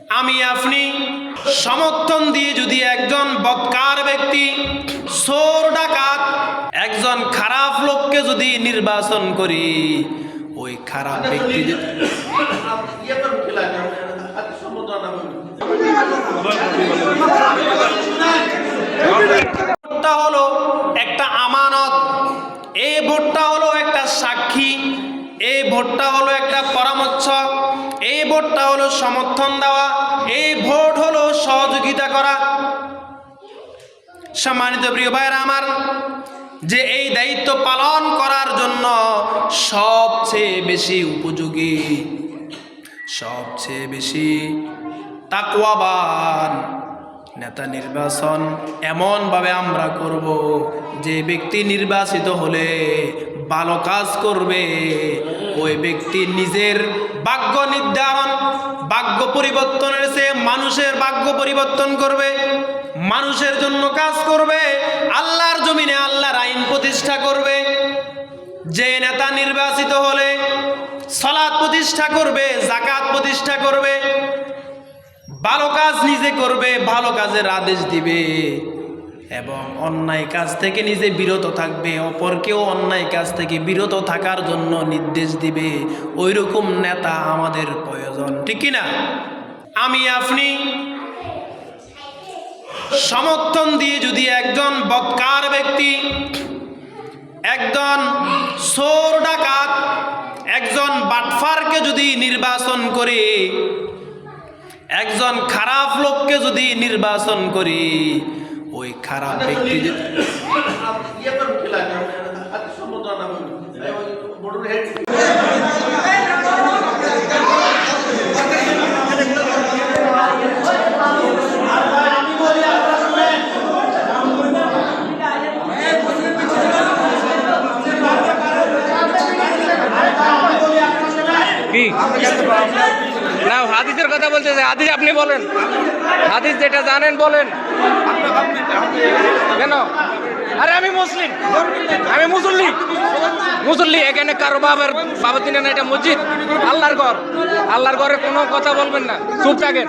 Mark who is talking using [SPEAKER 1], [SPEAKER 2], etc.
[SPEAKER 1] আমি আপনি সমর্থন দিয়ে যদি একজন বদকার ব্যক্তি, চোর ডাকাত, একজন খারাপ লোককে যদি নির্বাচন করি, ওই খারাপ ব্যক্তি ভোটটা হলো একটা আমানত, এই ভোটটা হলো একটা সাক্ষী, এই ভোটটা হলো একটা পরামর্শ, এই ভোটটা হলো সমর্থন দেওয়া, এই ভোট হলো সহযোগিতা করা। সম্মানিত প্রিয় ভাইরা আমার, যে এই দায়িত্ব পালন করার জন্য সবচেয়ে বেশি উপযোগী, সবচেয়ে বেশি তাকওয়াবান নেতা নির্বাচন এমনভাবে আমরা করব যে ব্যক্তি নির্বাচিত হলে ভালো কাজ করবে, ওই ব্যক্তি নিজের ভাগ্য নির্ধারণ, ভাগ্য পরিবর্তনের চেয়ে মানুষের ভাগ্য পরিবর্তন করবে, মানুষের জন্য কাজ করবে, আল্লাহর জমিনে আল্লাহর আইন প্রতিষ্ঠা করবে। যে নেতা নির্বাচিত হলে সালাত প্রতিষ্ঠা করবে, যাকাত প্রতিষ্ঠা করবে, ভালো কাজ নিজে করবে, ভালো কাজের আদেশ দিবে এবং অন্যায় কাজ থেকে নিজে বিরত থাকবে, অপরকেও অন্যায় কাজ থেকে বিরত থাকার জন্য নির্দেশ দিবে, ওইরকম নেতা আমাদের প্রয়োজন, ঠিক কিনা? আমি আপনি সমর্থন দিয়ে যদি একজন বদকার ব্যক্তি, একজন চোর ডাকাত, একজন বাটফারকে যদি নির্বাচন করি, একজন খারাপ লোককে যদি নির্বাচন করি, ওই খারাপ ব্যক্তি
[SPEAKER 2] কি না হাদিসের কথা বলছে, হাদিস আপনি বলেন, হাদিস যেটা জানেন বলেন। কেন? আরে আমি মুসলিম, আমি মুসল্লি, এখানে কারো বাবার দিনে না, এটা মসজিদ, আল্লাহর ঘর, আল্লাহর ঘরে কোনো কথা বলবেন না, চুপ থাকেন।